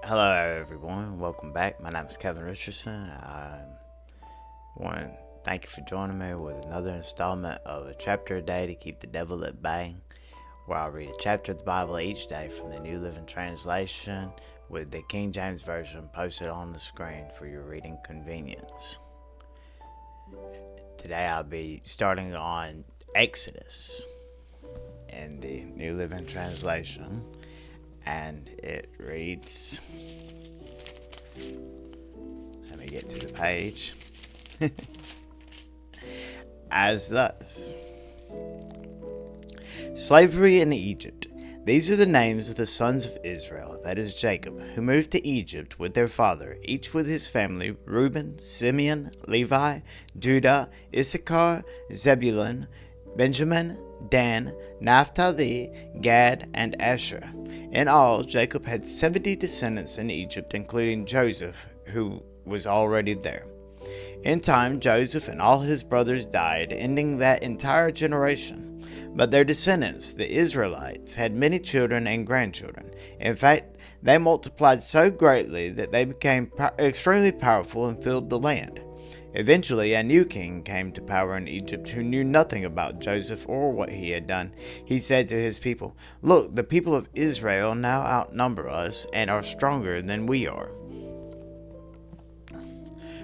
Hello, everyone. Welcome back. My name is Kevin Richardson. I want to thank you for joining me with another installment of A Chapter a Day to Keep the Devil at Bay, where I'll read a chapter of the Bible each day from the New Living Translation with the King James Version posted on the screen for your reading convenience. Today I'll be starting on Exodus in the New Living Translation, and it reads, let me get to the page, as thus: Slavery in Egypt. These are the names of the sons of Israel, that is Jacob, who moved to Egypt with their father, each with his family: Reuben, Simeon, Levi, Judah, Issachar, Zebulun, Benjamin, Dan, Naphtali, Gad, and Asher. In all, Jacob had 70 descendants in Egypt, including Joseph, who was already there. In time, Joseph and all his brothers died, ending that entire generation. But their descendants, the Israelites, had many children and grandchildren. In fact, they multiplied so greatly that they became extremely powerful and filled the land. Eventually, a new king came to power in Egypt who knew nothing about Joseph or what he had done. He said to his people, "Look, the people of Israel now outnumber us and are stronger than we are.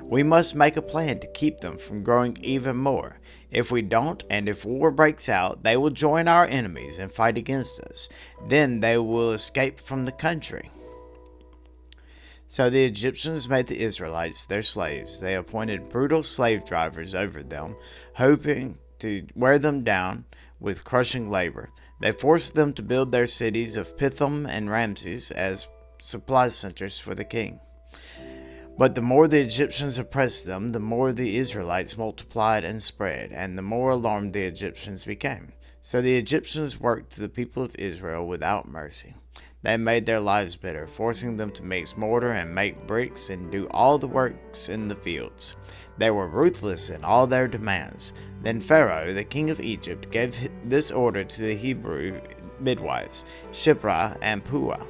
We must make a plan to keep them from growing even more. If we don't, and if war breaks out, they will join our enemies and fight against us. Then they will escape from the country." So the Egyptians made the Israelites their slaves. They appointed brutal slave drivers over them, hoping to wear them down with crushing labor. They forced them to build their cities of Pithom and Ramses as supply centers for the king. But the more the Egyptians oppressed them, the more the Israelites multiplied and spread, and the more alarmed the Egyptians became. So the Egyptians worked the people of Israel without mercy. They made their lives bitter, forcing them to mix mortar and make bricks and do all the works in the fields. They were ruthless in all their demands. Then Pharaoh, the king of Egypt, gave this order to the Hebrew midwives, Shiphrah and Puah: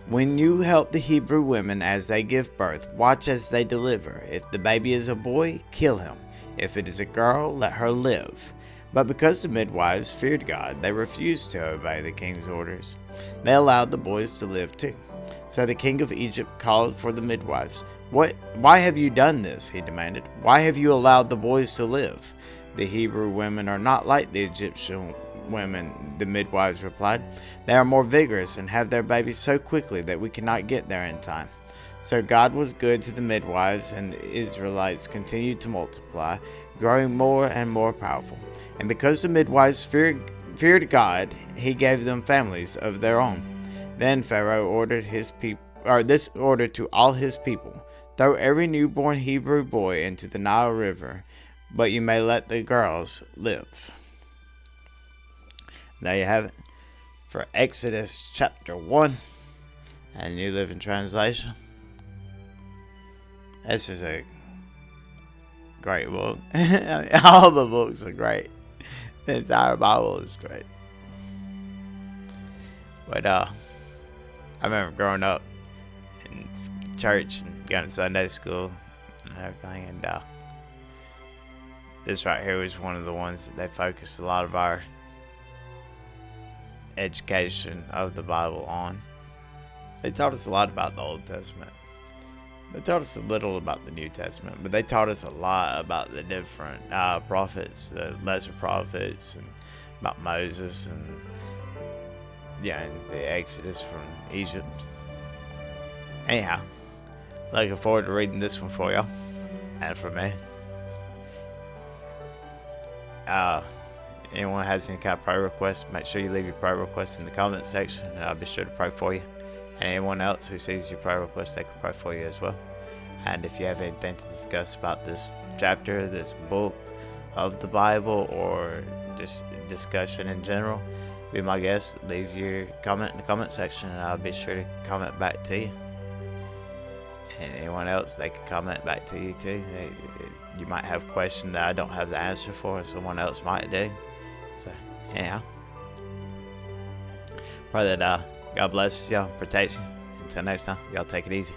"When you help the Hebrew women as they give birth, watch as they deliver. If the baby is a boy, kill him. If it is a girl, let her live." But because the midwives feared God, they refused to obey the king's orders. They allowed the boys to live too. So the king of Egypt called for the midwives. Why have you done this?" he demanded. "Why have you allowed the boys to live?" "The Hebrew women are not like the Egyptian women," the midwives replied. "They are more vigorous and have their babies so quickly that we cannot get there in time." So God was good to the midwives, and the Israelites continued to multiply, growing more and more powerful. And because the midwives feared God, he gave them families of their own. Then Pharaoh ordered this order to all his people: "Throw every newborn Hebrew boy into the Nile River, but you may let the girls live." There you have it for Exodus chapter 1 and New Living Translation. This is a great book. All the books are great. The entire Bible is great. But I remember growing up in church and going to Sunday school and everything, and this right here was one of the ones that they focused a lot of our education of the Bible on. They taught us a lot about the Old Testament. They taught us a little about the New Testament, but they taught us a lot about the different prophets, the lesser prophets, and about Moses, and the Exodus from Egypt. Anyhow, looking forward to reading this one for y'all and for me. Anyone has any kind of prayer requests, make sure you leave your prayer requests in the comment section, and I'll be sure to pray for you. And anyone else who sees your prayer request, they can pray for you as well. And if you have anything to discuss about this chapter, this book of the Bible, or just discussion in general, be my guest. Leave your comment in the comment section, and I'll be sure to comment back to you. And anyone else, they can comment back to you too. You might have a question that I don't have the answer for, someone else might do. So, anyhow, pray that God blesses y'all, protects you, Until next time, y'all take it easy.